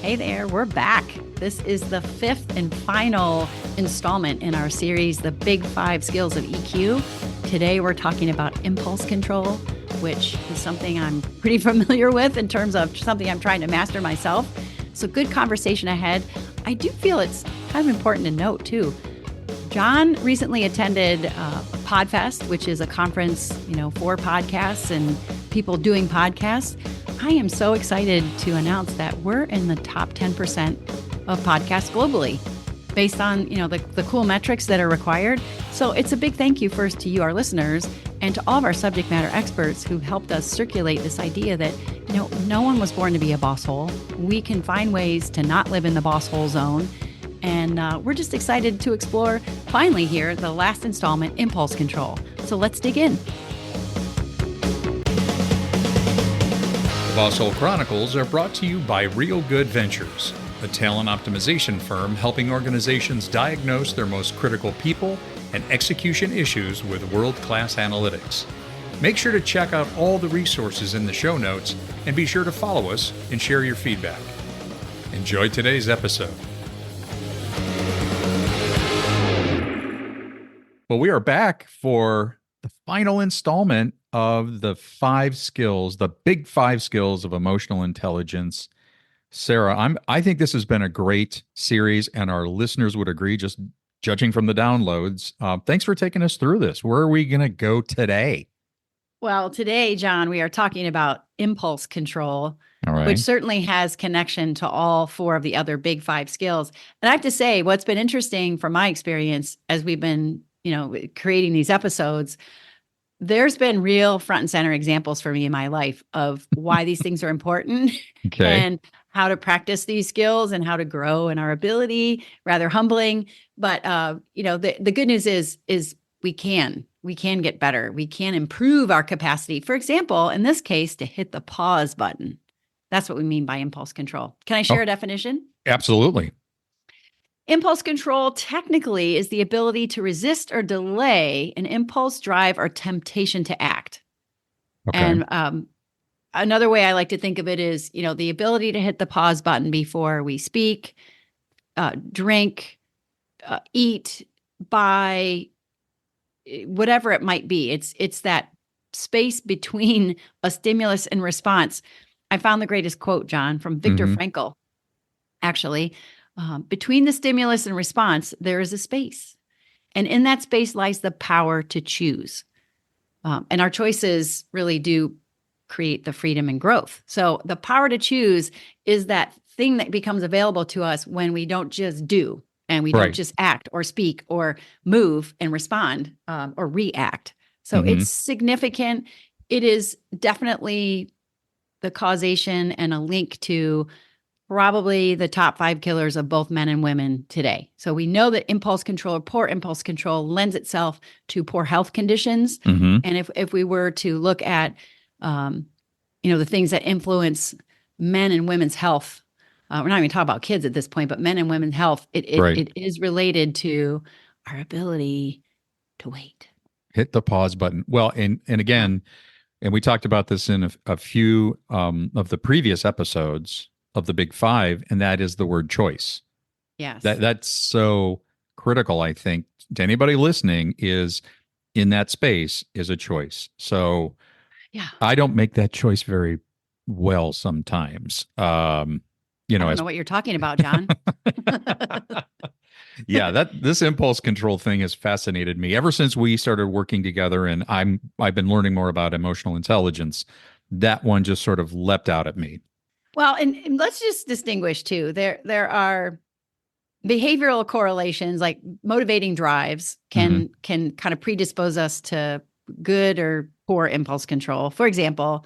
Hey there, we're back. This is the fifth and final installment in our series, The Big Five Skills of EQ. Today, we're talking about impulse control, which is something I'm pretty familiar with in terms of something I'm trying to master myself. So good conversation ahead. I do feel it's kind of important to note too. John recently attended PodFest, which is a conference, for podcasts and people doing podcasts. I am so excited to announce that we're in the top 10% of podcasts globally based on, the cool metrics that are required. So it's a big thank you first to you, our listeners, and to all of our subject matter experts who helped us circulate this idea that, no one was born to be a boss hole. We can find ways to not live in the Bosshole Zone. And we're just excited to explore, finally here, the last installment, impulse control. So let's dig in. The Bosshole Chronicles are brought to you by Real Good Ventures, a talent optimization firm helping organizations diagnose their most critical people and execution issues with world-class analytics. Make sure to check out all the resources in the show notes and be sure to follow us and share your feedback. Enjoy today's episode. Well, we are back for the final installment of the big five skills of emotional intelligence. Sarah, I think this has been a great series, and our listeners would agree, just judging from the downloads. Thanks for taking us through this. Where are we going to go today? Well, today, John, we are talking about impulse control, All right. which certainly has connection to all four of the other big five skills. And I have to say, what's been interesting from my experience as we've been, creating these episodes, there's been real front and center examples for me in my life of why these things are important Okay. and how to practice these skills and how to grow in our ability. Rather humbling. But, the good news is we can get better. We can improve our capacity. For example, in this case, to hit the pause button. That's what we mean by impulse control. Can I share a definition? Absolutely. Impulse control technically is the ability to resist or delay an impulse, drive, or temptation to act. Okay. And another way I like to think of it is, the ability to hit the pause button before we speak, drink, eat, buy, whatever it might be. It's that space between a stimulus and response. I found the greatest quote, John, from Viktor Frankl, actually. Between the stimulus and response, there is a space. And in that space lies the power to choose. And our choices really do create the freedom and growth. So the power to choose is that thing that becomes available to us when we don't just do and we don't just act or speak or move and respond or react. So it's significant. It is definitely the causation and a link to probably the top 5 killers of both men and women today. So we know that impulse control or poor impulse control lends itself to poor health conditions. And if we were to look at, the things that influence men and women's health, we're not even talking about kids at this point, but men and women's health, it is related to our ability to wait. Hit the pause button. Well, and again, and we talked about this in a few of the previous episodes of the Big Five, and that is the word choice. Yes. That's so critical, I think, to anybody listening, is in that space is a choice. So yeah, I don't make that choice very well sometimes. I don't know what you're talking about, John. Yeah, this impulse control thing has fascinated me ever since we started working together, and I've been learning more about emotional intelligence. That one just sort of leapt out at me. Well, and let's just distinguish too. There are behavioral correlations, like motivating drives can kind of predispose us to good or poor impulse control. For example,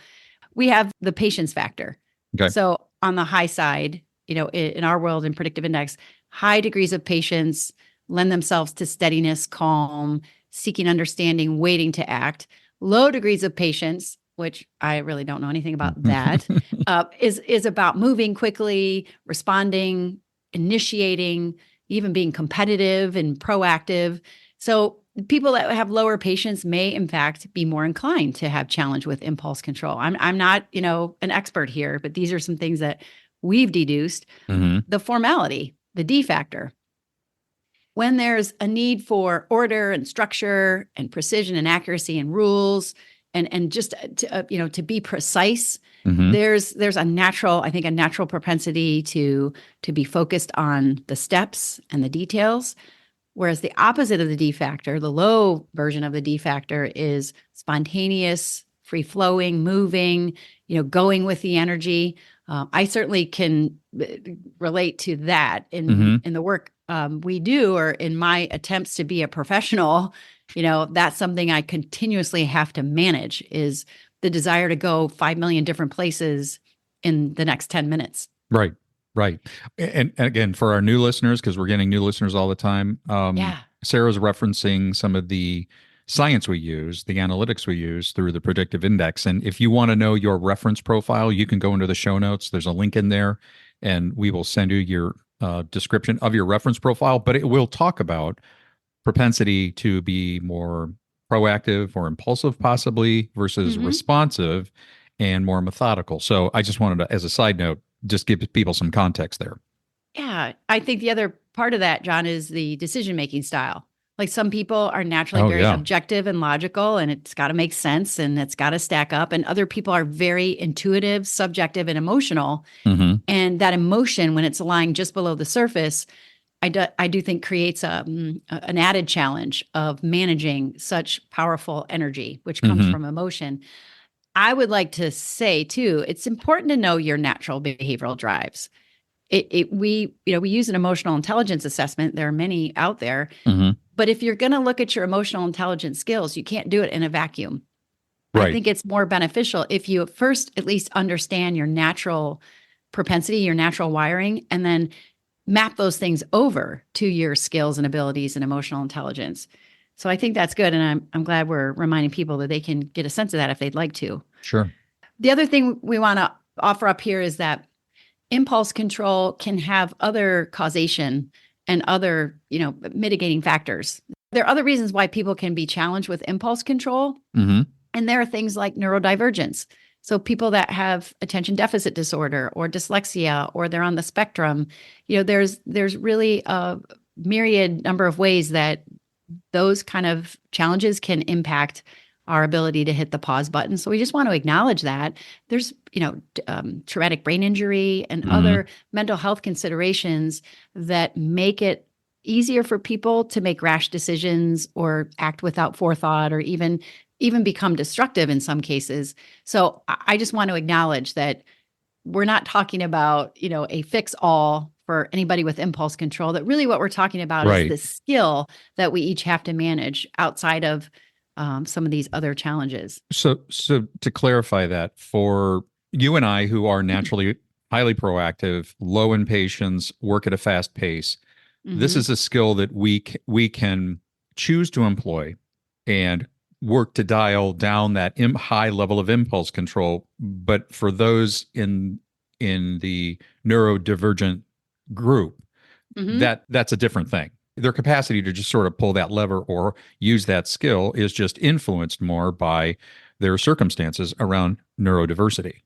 we have the patience factor. Okay. So on the high side, in our world in predictive index, high degrees of patience lend themselves to steadiness, calm, seeking understanding, waiting to act. Low degrees of patience, which I really don't know anything about that, is about moving quickly, responding, initiating, even being competitive and proactive. So people that have lower patience may, in fact, be more inclined to have challenge with impulse control. I'm not, an expert here, but these are some things that we've deduced Hmm. the formality, the D factor. When there's a need for order and structure and precision and accuracy and rules and just to be precise, Hmm. there's a natural, I think, a natural propensity to be focused on the steps and the details. Whereas the opposite of the D factor, the low version of the D factor, is spontaneous, free flowing, moving, going with the energy. I certainly can relate to that Hmm. in the work we do, or in my attempts to be a professional. That's something I continuously have to manage, is the desire to go 5 million different places in the next 10 minutes. Right. Right. And again, for our new listeners, because we're getting new listeners all the time, Yeah. Sarah's referencing some of the science we use, the analytics we use through the predictive index. And if you want to know your reference profile, you can go into the show notes. There's a link in there, and we will send you your description of your reference profile. But it will talk about propensity to be more proactive or impulsive, possibly, versus Hmm. responsive and more methodical. So I just wanted to, as a side note, just give people some context there. Yeah. I think the other part of that, John, is the decision-making style. Like, some people are naturally Oh, very yeah. objective and logical, and it's got to make sense and it's got to stack up. And other people are very intuitive, subjective, and emotional. Hmm. And that emotion, when it's lying just below the surface, I do think creates an added challenge of managing such powerful energy, which comes Hmm. from emotion. I would like to say, too, it's important to know your natural behavioral drives. We use an emotional intelligence assessment. There are many out there, Hmm. but if you're going to look at your emotional intelligence skills, you can't do it in a vacuum. I Right. think it's more beneficial if you first at least understand your natural propensity, your natural wiring, and then map those things over to your skills and abilities and emotional intelligence. So I think that's good, and I'm glad we're reminding people that they can get a sense of that if they'd like to. Sure. The other thing we want to offer up here is that impulse control can have other causation and other, mitigating factors. There are other reasons why people can be challenged with impulse control. Hmm. And there are things like neurodivergence. So people that have attention deficit disorder or dyslexia, or they're on the spectrum, there's really a myriad number of ways that those kind of challenges can impact our ability to hit the pause button. So we just want to acknowledge that there's, traumatic brain injury and Hmm. other mental health considerations that make it easier for people to make rash decisions or act without forethought, or even become destructive in some cases. So I just want to acknowledge that we're not talking about, a fix all for anybody with impulse control. That really what we're talking about is Right. the skill that we each have to manage outside of some of these other challenges. So to clarify that, for you and I, who are naturally highly proactive, low in patience, work at a fast pace, this Hmm. is a skill that we can choose to employ and work to dial down that high level of impulse control. But for those in the neurodivergent group, Hmm. that's a different thing. Their capacity to just sort of pull that lever or use that skill is just influenced more by their circumstances around neurodiversity.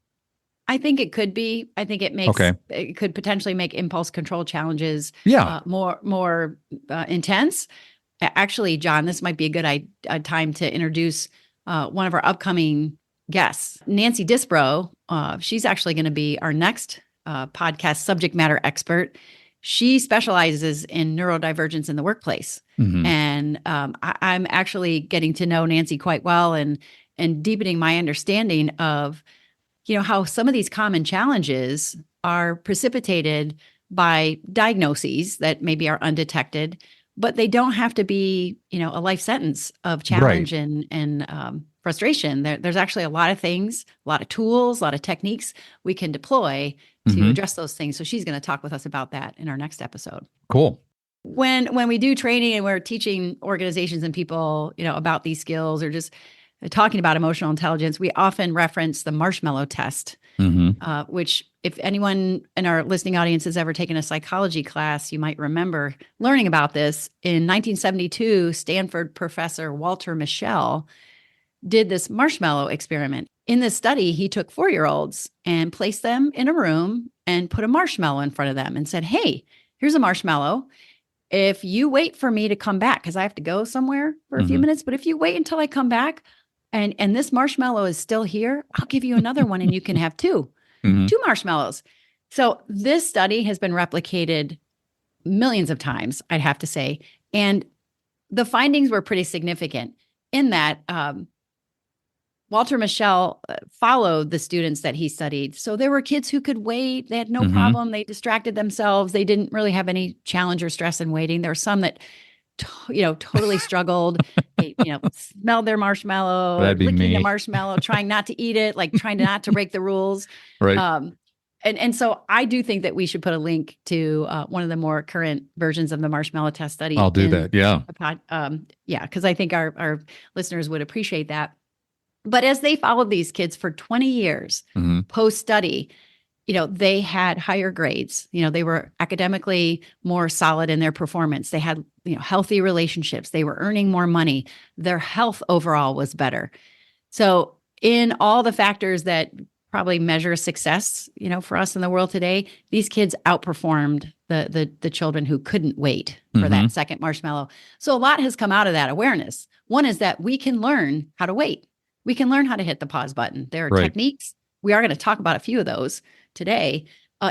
I think it could be. I think Okay. it could potentially make impulse control challenges Yeah. more intense. Actually, John, this might be a time to introduce one of our upcoming guests, Nancy Disbrow. She's actually going to be our next podcast subject matter expert. She specializes in neurodivergence in the workplace, Hmm. and I'm actually getting to know Nancy quite well, and deepening my understanding of how some of these common challenges are precipitated by diagnoses that maybe are undetected, but they don't have to be, a life sentence of Right. challenge and frustration. There's actually a lot of things, a lot of tools, a lot of techniques we can deploy to Hmm. address those things. So she's going to talk with us about that in our next episode. Cool. When we do training and we're teaching organizations and people, about these skills, or just talking about emotional intelligence, we often reference the marshmallow test, Hmm. which, if anyone in our listening audience has ever taken a psychology class, you might remember learning about this. In 1972, Stanford professor Walter Mischel did this marshmallow experiment. In this study, he took 4-year-olds and placed them in a room and put a marshmallow in front of them and said, hey, here's a marshmallow. If you wait for me to come back, because I have to go somewhere for a few minutes, but if you wait until I come back and this marshmallow is still here, I'll give you another one and you can have two marshmallows. So this study has been replicated millions of times, I'd have to say. And the findings were pretty significant in that Walter Mischel followed the students that he studied. So there were kids who could wait. They had no problem. They distracted themselves. They didn't really have any challenge or stress in waiting. There were some that, totally struggled. They, smelled their marshmallow, That'd be licking me. the marshmallow, trying not to eat it, like trying not to break the rules. Right. And so I do think that we should put a link to one of the more current versions of the marshmallow test study. I'll do that. Yeah. Because I think our listeners would appreciate that. But as they followed these kids for 20 years post-study, they had higher grades. They were academically more solid in their performance. They had, healthy relationships. They were earning more money. Their health overall was better. So in all the factors that probably measure success, for us in the world today, these kids outperformed the children who couldn't wait for that second marshmallow. So a lot has come out of that awareness. One is that we can learn how to wait. We can learn how to hit the pause button. There are techniques. We are going to talk about a few of those today.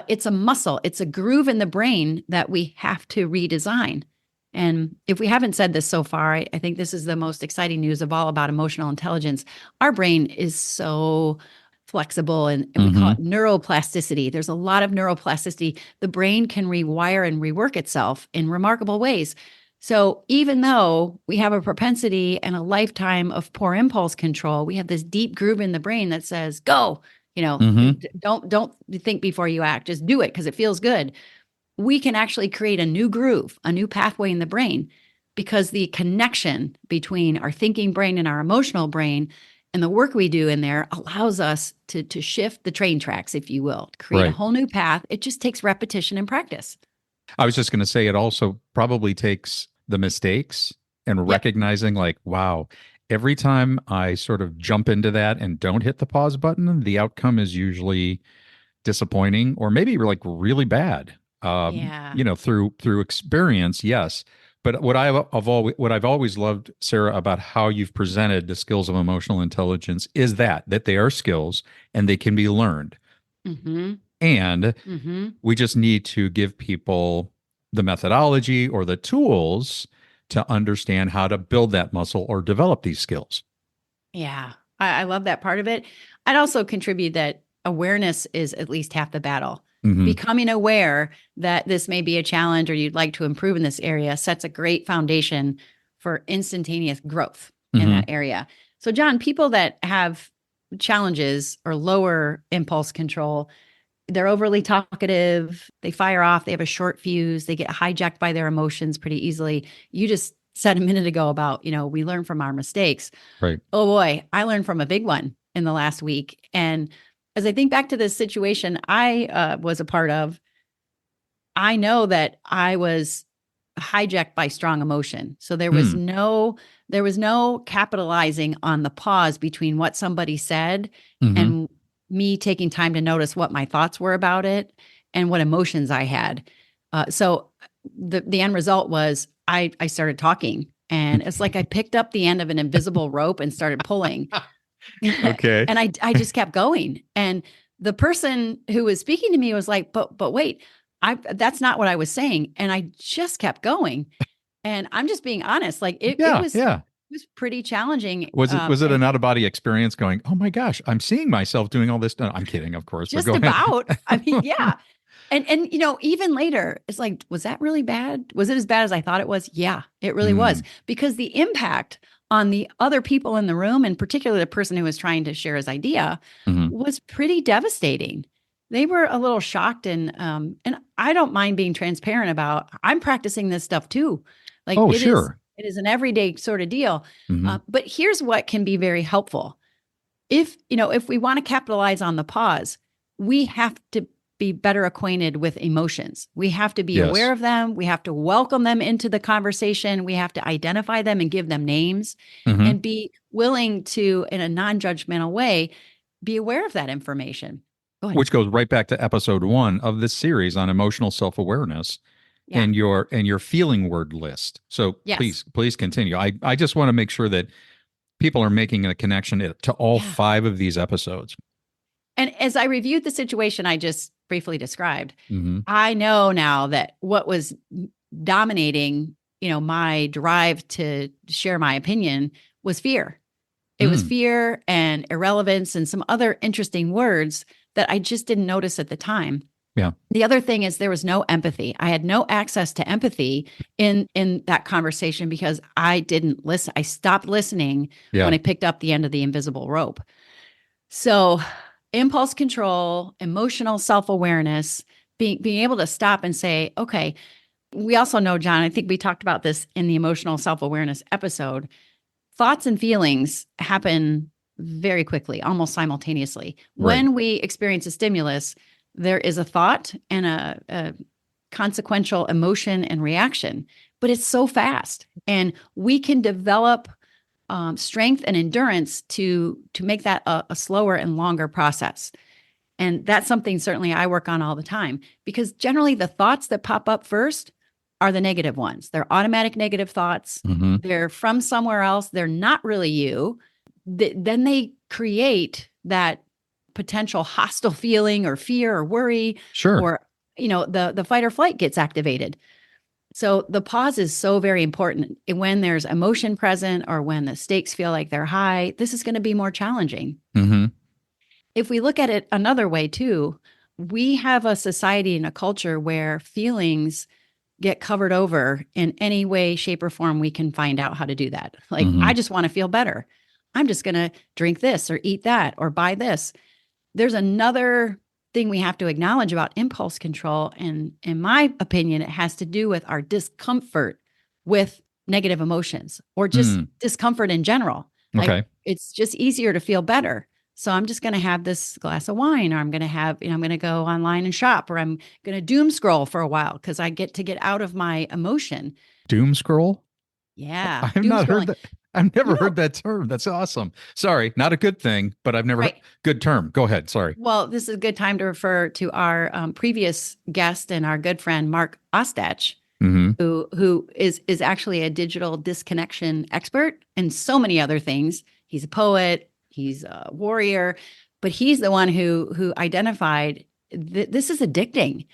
It's a muscle. It's a groove in the brain that we have to redesign. And if we haven't said this so far, I think this is the most exciting news of all about emotional intelligence. Our brain is so flexible and we call it neuroplasticity. There's a lot of neuroplasticity. The brain can rewire and rework itself in remarkable ways. So even though we have a propensity and a lifetime of poor impulse control, we have this deep groove in the brain that says, go, don't think before you act, just do it because it feels good. We can actually create a new groove, a new pathway in the brain because the connection between our thinking brain and our emotional brain and the work we do in there allows us to shift the train tracks, if you will, to create a whole new path. It just takes repetition and practice. I was just going to say it also probably takes the mistakes and recognizing like, wow, every time I sort of jump into that and don't hit the pause button, the outcome is usually disappointing or maybe like really bad. Through experience, yes. But what I've always loved, Sarah, about how you've presented the skills of emotional intelligence is that they are skills and they can be learned. And we just need to give people the methodology or the tools to understand how to build that muscle or develop these skills. Yeah, I love that part of it. I'd also contribute that awareness is at least half the battle. Becoming aware that this may be a challenge or you'd like to improve in this area sets a great foundation for instantaneous growth in that area. So, John, people that have challenges or lower impulse control, they're overly talkative, they fire off, they have a short fuse, they get hijacked by their emotions pretty easily. You just said a minute ago about, we learn from our mistakes. Right. Oh boy, I learned from a big one in the last week. And as I think back to this situation I was a part of, I know that I was hijacked by strong emotion. So there was no capitalizing on the pause between what somebody said and me taking time to notice what my thoughts were about it and what emotions I had. So the end result was I started talking, and it's like I picked up the end of an invisible rope and started pulling. Okay. And I just kept going. And the person who was speaking to me was like, but wait, that's not what I was saying. And I just kept going. And I'm just being honest. Like it was pretty challenging. Was it an out of body experience going, oh my gosh, I'm seeing myself doing all this? No, I'm kidding, of course. Just about. I mean, yeah. And even later, it's like, was that really bad? Was it as bad as I thought it was? Yeah, it really was. Because the impact on the other people in the room, and particularly the person who was trying to share his idea, was pretty devastating. They were a little shocked, and I don't mind being transparent about. I'm practicing this stuff too. Like, it is an everyday sort of deal. But here's what can be very helpful: if we want to capitalize on the pause, we have to be better acquainted with emotions. We have to be aware of them. We have to welcome them into the conversation. We have to identify them and give them names and be willing to, in a non-judgmental way, be aware of that information. Go ahead. which goes right back to episode 1 of this series on emotional self-awareness Yeah. and your feeling word list. So Yes. please continue. I just want to make sure that people are making a connection to all Yeah. 5 of these episodes. And as I reviewed the situation I just briefly described, Mm-hmm. I know now that what was dominating, my drive to share my opinion was fear. It was fear and irrelevance and some other interesting words that I just didn't notice at the time. Yeah. The other thing is there was no empathy. I had no access to empathy in that conversation because I didn't listen. I stopped listening Yeah. when I picked up the end of the invisible rope. So, impulse control, emotional self-awareness, being able to stop and say, okay, we also know, John, I think we talked about this in the emotional self-awareness episode. Thoughts and feelings happen very quickly, almost simultaneously. Right. When we experience a stimulus, there is a thought and a consequential emotion and reaction, but it's so fast. And we can develop strength and endurance to make that a slower and longer process. And that's something certainly I work on all the time, because generally the thoughts that pop up first are the negative ones. They're automatic negative thoughts. Mm-hmm. They're from somewhere else. They're not really you. Then they create that potential hostile feeling or fear or worry, Sure. or the fight or flight gets activated. So the pause is so very important. When there's emotion present or when the stakes feel like they're high, this is going to be more challenging. Mm-hmm. If we look at it another way too, we have a society and a culture where feelings get covered over in any way, shape, or form we can find out how to do that. Like, I just want to feel better. I'm just going to drink this or eat that or buy this. There's another thing we have to acknowledge about impulse control. And in my opinion, it has to do with our discomfort with negative emotions or just discomfort in general. Like, Okay. it's just easier to feel better. So I'm just going to have this glass of wine, or I'm going to have, I'm going to go online and shop, or I'm going to doom scroll for a while because I get to get out of my emotion. Doom scroll? Yeah. I've Doom not heard scrolling. that. I've never You know- heard that term. That's awesome. Sorry, not a good thing, but I've never Right. heard. Good term. Go ahead. Sorry. Well, this is a good time to refer to our previous guest and our good friend, Mark Ostach, Mm-hmm. who is actually a digital disconnection expert and so many other things. He's a poet, he's a warrior, but he's the one who identified this is addicting.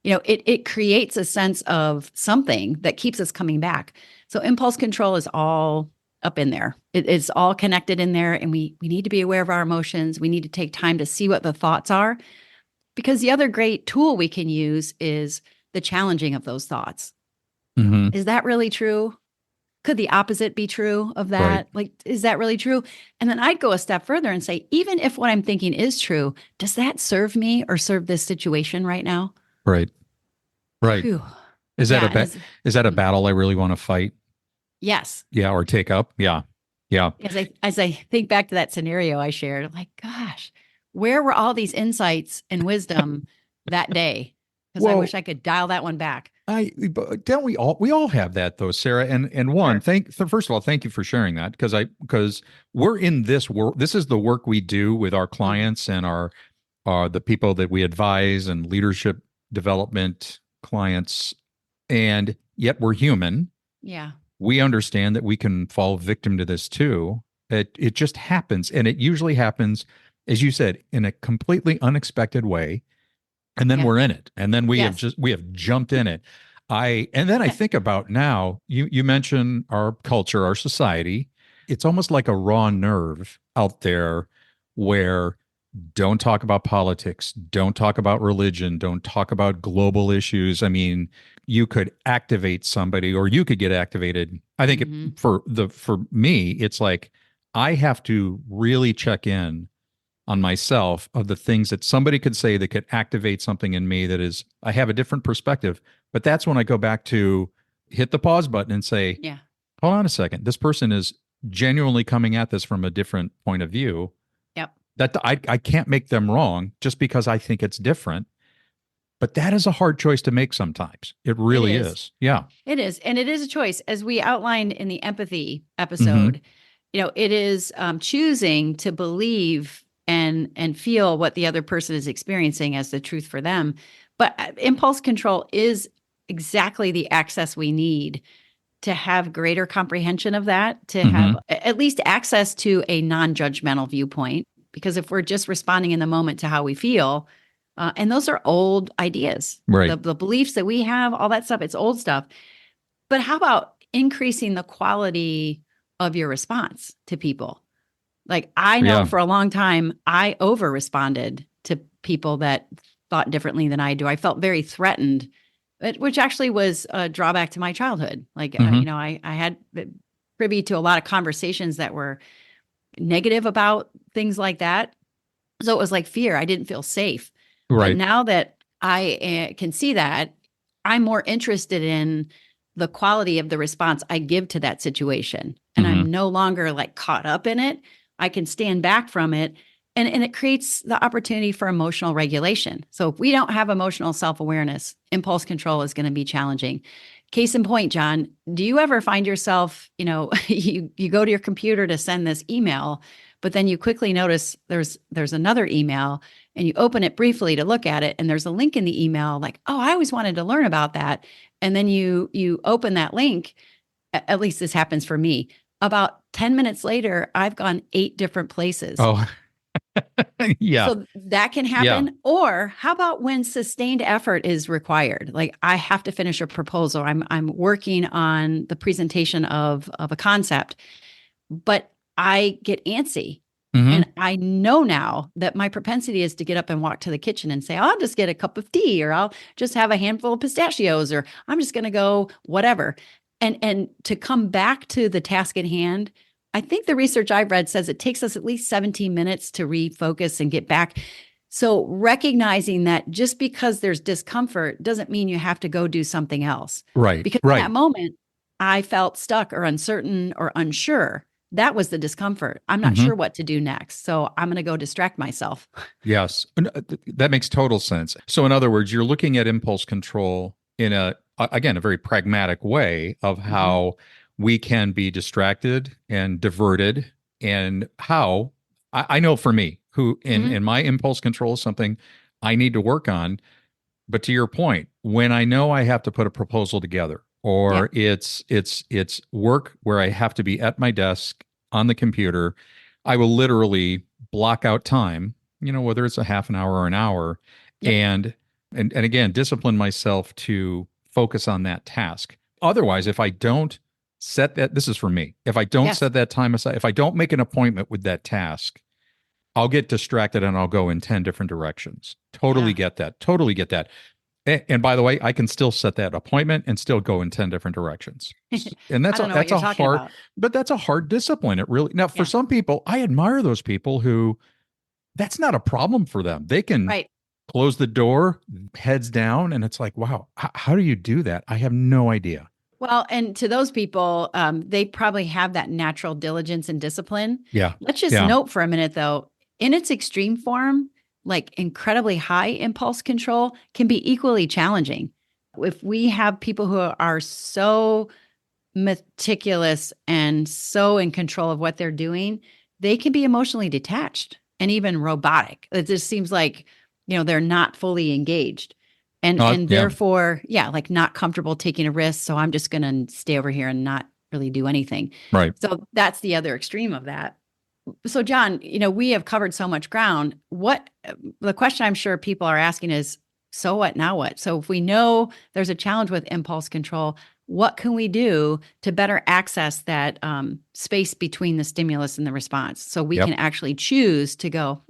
It creates a sense of something that keeps us coming back. So impulse control is all up in there. It's all connected in there, and we need to be aware of our emotions. We need to take time to see what the thoughts are, because the other great tool we can use is the challenging of those thoughts. Mm-hmm. Is that really true? Could the opposite be true of that? Right. Like, is that really true? And then I'd go a step further and say, even if what I'm thinking is true, does that serve me or serve this situation right now? Right. Right. Phew. Is that Yeah, is that a battle I really want to fight? yes. Yeah, or take up? Yeah. Yeah. As I think back to that scenario I shared, like, gosh, where were all these insights and wisdom that day? Because I Well- wish I could dial that one back. But don't we all have that though, Sarah? And one, Sure. first of all, thank you for sharing that, because we're in this work. This is the work we do with our clients and our the people that we advise and leadership development clients, and yet we're human. Yeah. We understand that we can fall victim to this too. It just happens, and it usually happens, as you said, in a completely unexpected way. And then Yeah. we're in it. And then we Yes. have jumped in it. And then I think about now, you mentioned our culture, our society. It's almost like a raw nerve out there where don't talk about politics, don't talk about religion, don't talk about global issues. I mean, you could activate somebody or you could get activated. I think Mhm. for me, it's like I have to really check in on myself of the things that somebody could say that could activate something in me that is, I have a different perspective. But that's when I go back to hit the pause button and say, Yeah. hold on a second. This person is genuinely coming at this from a different point of view. Yep. That I can't make them wrong just because I think it's different. But that is a hard choice to make sometimes. It really is. is. Yeah. It is. And it is a choice. As we outlined in the empathy episode, it is choosing to believe and feel what the other person is experiencing as the truth for them. But impulse control is exactly the access we need to have greater comprehension of that, to have at least access to a non-judgmental viewpoint. Because if we're just responding in the moment to how we feel, and those are old ideas, Right. the beliefs that we have, all that stuff, it's old stuff. But how about increasing the quality of your response to people? Like, I know Yeah. for a long time, I over responded to people that thought differently than I do. I felt very threatened, which actually was a drawback to my childhood. Like, I had privy to a lot of conversations that were negative about things like that. So it was like fear. I didn't feel safe. But Right. now that I can see that, I'm more interested in the quality of the response I give to that situation. And I'm no longer like caught up in it. I can stand back from it. And it creates the opportunity for emotional regulation. So if we don't have emotional self-awareness, impulse control is going to be challenging. Case in point, John, do you ever find yourself, you go to your computer to send this email, but then you quickly notice there's another email and you open it briefly to look at it and there's a link in the email like, oh, I always wanted to learn about that. And then you open that link, at least this happens for me. About 10 minutes later, I've gone 8 different places. Oh, yeah. So that can Yeah. happen. Or how about when sustained effort is required? Like, I have to finish a proposal. I'm working on the presentation of a concept, but I get antsy. And I know now that my propensity is to get up and walk to the kitchen and say, I'll just get a cup of tea, or I'll just have a handful of pistachios, or I'm just going to go whatever. And to come back to the task at hand, I think the research I've read says it takes us at least 17 minutes to refocus and get back. So recognizing that just because there's discomfort doesn't mean you have to go do something else. Right. Because in that moment, I felt stuck or uncertain or unsure. That was the discomfort. I'm not sure what to do next. So I'm going to go distract myself. Yes. That makes total sense. So in other words, you're looking at impulse control in again, a very pragmatic way of how we can be distracted and diverted, and how I know for me, who in my impulse control is something I need to work on. But to your point, when I know I have to put a proposal together, or it's work where I have to be at my desk on the computer, I will literally block out time, whether it's a half an hour or an hour, and again, discipline myself to focus on that task. Otherwise, if I don't set that, this is for me, if I don't set that time aside, if I don't make an appointment with that task, I'll get distracted and I'll go in 10 different directions. Totally get that. Totally get that. And by the way, I can still set that appointment and still go in 10 different directions. And that's a hard, but that's a hard discipline. It really, now for some people, I admire those people who that's not a problem for them. They can close the door, heads down. And it's like, wow, how do you do that? I have no idea. Well, and to those people, they probably have that natural diligence and discipline. Yeah. Let's just note for a minute, though, in its extreme form, like incredibly high impulse control can be equally challenging. If we have people who are so meticulous and so in control of what they're doing, they can be emotionally detached and even robotic. It just seems like, they're not fully engaged. And therefore, like not comfortable taking a risk. So I'm just going to stay over here and not really do anything. Right. So that's the other extreme of that. So John, we have covered so much ground. The question I'm sure people are asking is, so what, now what? So if we know there's a challenge with impulse control, what can we do to better access that space between the stimulus and the response? So we can actually choose to go,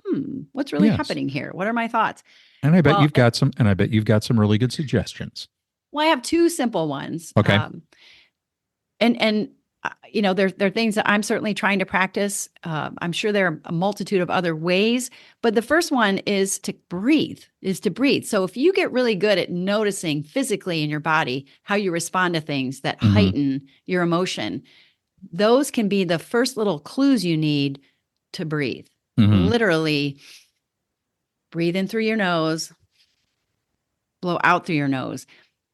what's really happening here? What are my thoughts? And I bet you've got some really good suggestions. Well, I have 2 simple ones. Okay. There are things that I'm certainly trying to practice. I'm sure there are a multitude of other ways, but the first one is to breathe. So if you get really good at noticing physically in your body how you respond to things that heighten your emotion, those can be the first little clues you need to breathe. Literally breathe in through your nose, blow out through your nose.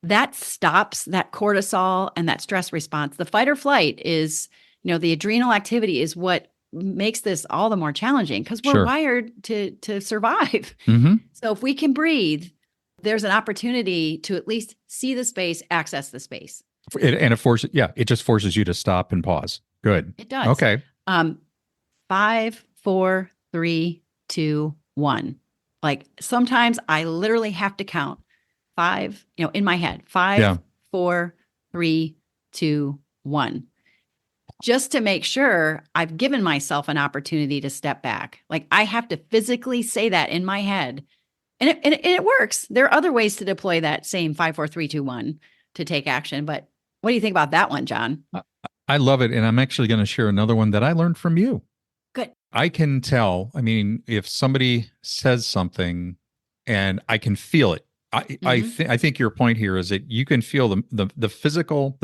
That stops that cortisol and that stress response. The fight or flight is, the adrenal activity is what makes this all the more challenging because we're Sure. wired to survive. Mm-hmm. So if we can breathe, there's an opportunity to at least see the space, access the space. And it just forces you to stop and pause. Good. It does. Okay. 5, 4, 3, 2, 1. Like sometimes I literally have to count 5, in my head, 5, Yeah. 4, 3, 2, 1. Just to make sure I've given myself an opportunity to step back. Like I have to physically say that in my head. And it works. There are other ways to deploy that same 5, 4, 3, 2, 1 to take action. But what do you think about that one, John? I love it. And I'm actually going to share another one that I learned from you. Good. I can tell, I mean, if somebody says something and I can feel it. I think your point here is that you can feel the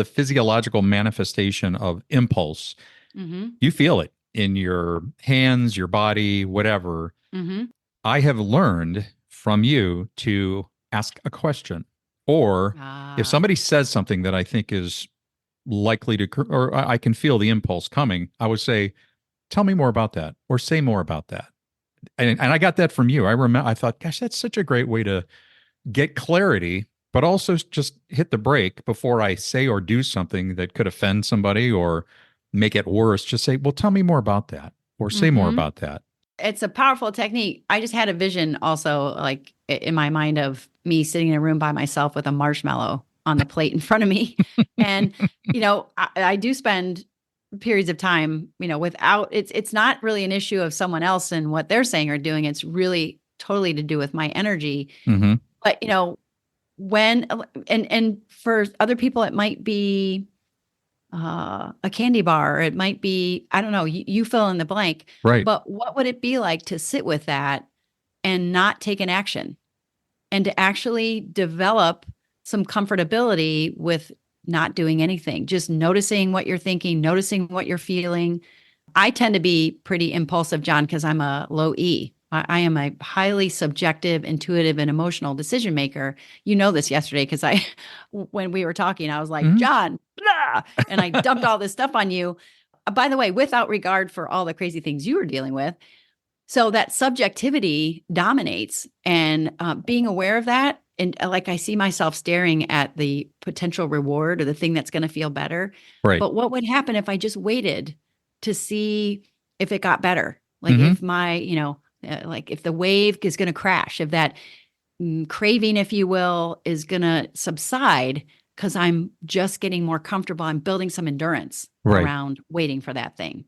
physiological manifestation of impulse. Mm-hmm. You feel it in your hands, your body, whatever. Mm-hmm. I have learned from you to ask a question, or if somebody says something that I think is likely to, or I can feel the impulse coming, I would say, tell me more about that, or say more about that. And I got that from you. I thought, gosh, that's such a great way to get clarity, but also just hit the brake before I say or do something that could offend somebody or make it worse. Just say, well, tell me more about that, or say more about that. It's a powerful technique. I just had a vision also, like in my mind, of me sitting in a room by myself with a marshmallow on the plate in front of me. And, I do spend periods of time, without, it's not really an issue of someone else and what they're saying or doing. It's really totally to do with my energy. Mm-hmm. But, when, and for other people, it might be a candy bar, or it might be, I don't know, you fill in the blank. Right. But what would it be like to sit with that and not take an action, and to actually develop some comfortability with not doing anything, just noticing what you're thinking, noticing what you're feeling. I tend to be pretty impulsive, John, because I'm a low E. I am a highly subjective, intuitive, and emotional decision maker. You know this yesterday because when we were talking, I was like, John, blah, and I dumped all this stuff on you. By the way, without regard for all the crazy things you were dealing with. So that subjectivity dominates, and being aware of that. And like I see myself staring at the potential reward or the thing that's going to feel better. Right. But what would happen if I just waited to see if it got better? Like if my, like if the wave is going to crash, if that craving, if you will, is going to subside because I'm just getting more comfortable. I'm building some endurance around waiting for that thing.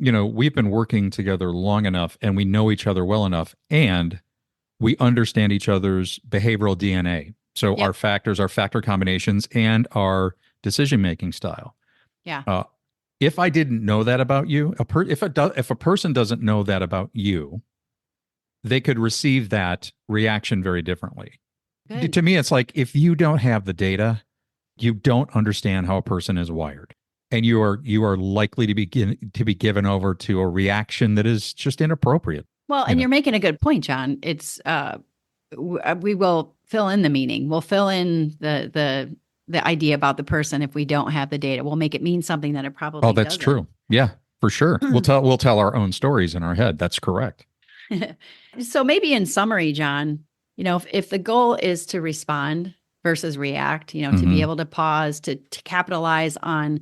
We've been working together long enough and we know each other well enough, and we understand each other's behavioral DNA. So our factors, our factor combinations, and our decision-making style. Yeah. If I didn't know that about you, if a person doesn't know that about you, they could receive that reaction very differently. Good. To me, it's like, if you don't have the data, you don't understand how a person is wired. And you are likely to be given over to a reaction that is just inappropriate. Well, and you're making a good point, John. It's we will fill in the meaning. We'll fill in the idea about the person if we don't have the data. We'll make it mean something that it probably that's doesn't. true. Yeah, for sure. We'll tell our own stories in our head. That's correct. So maybe in summary, John, if the goal is to respond versus react, to be able to pause, to capitalize on,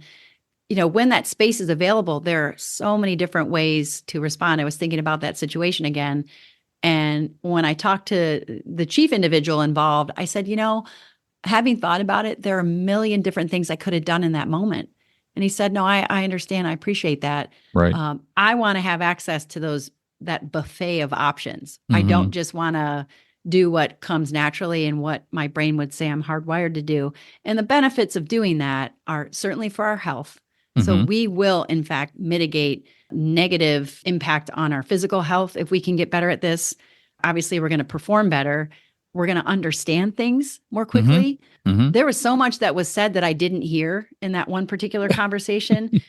when that space is available, there are so many different ways to respond. I was thinking about that situation again. And when I talked to the chief individual involved, I said, having thought about it, there are a million different things I could have done in that moment. And he said, no, I understand. I appreciate that. Right. I want to have access to that buffet of options. I don't just want to do what comes naturally and what my brain would say I'm hardwired to do. And the benefits of doing that are certainly for our health. So we will, in fact, mitigate negative impact on our physical health if we can get better at this. Obviously, we're going to perform better. We're going to understand things more quickly. There was so much that was said that I didn't hear in that one particular conversation.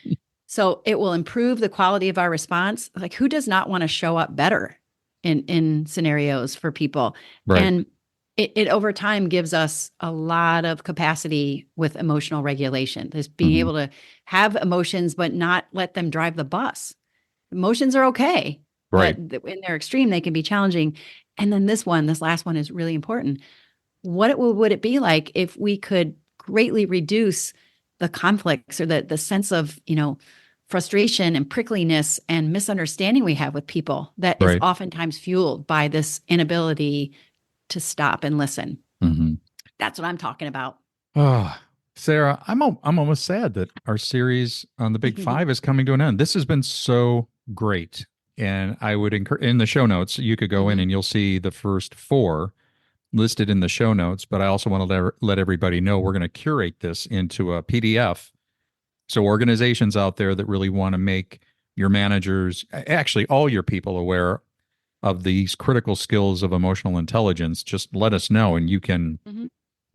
So it will improve the quality of our response. Like, who does not want to show up better in scenarios for people? Right. And it over time gives us a lot of capacity with emotional regulation. Just being able to have emotions, but not let them drive the bus. emotions are okay, Right. but in their extreme, they can be challenging. And then this last one is really important. Would it be like if we could greatly reduce the conflicts or the sense of, frustration and prickliness and misunderstanding we have with people that is Right. oftentimes fueled by this inability to stop and listen. Mm-hmm. That's what I'm talking about. Oh, Sarah, I'm almost sad that our series on the Big Five is coming to an end. This has been so great. And I would encourage in the show notes, you could go in and you'll see the first 4 listed in the show notes. But I also want to let everybody know we're going to curate this into a PDF. So organizations out there that really want to make your managers, actually all your people, aware of these critical skills of emotional intelligence, just let us know and you can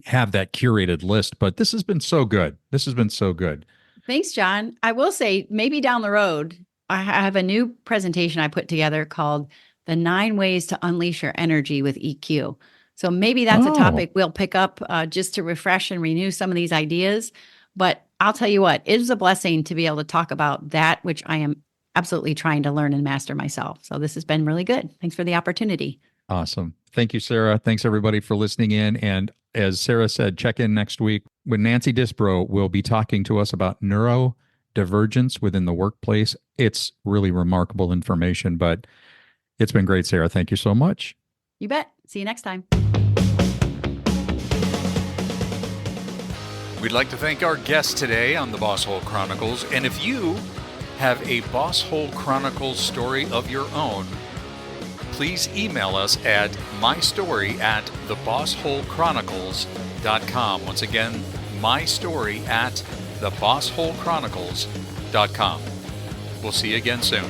have that curated list. But this has been so good. This has been so good. Thanks, John. I will say maybe down the road, I have a new presentation I put together called The 9 Ways to Unleash Your Energy with EQ. So maybe that's a topic we'll pick up just to refresh and renew some of these ideas. But I'll tell you what, it is a blessing to be able to talk about that, which I am absolutely trying to learn and master myself. So this has been really good. Thanks for the opportunity. Awesome. Thank you, Sarah. Thanks, everybody, for listening in. And as Sarah said, check in next week when Nancy Disbrow will be talking to us about neurodivergence within the workplace. It's really remarkable information, but it's been great, Sarah. Thank you so much. You bet. See you next time. We'd like to thank our guest today on the Bosshole Chronicles. And if you have a Bosshole Chronicles story of your own, please email us at mystory@thebossholechronicles.com. Once again, mystory@thebossholechronicles.com. We'll see you again soon.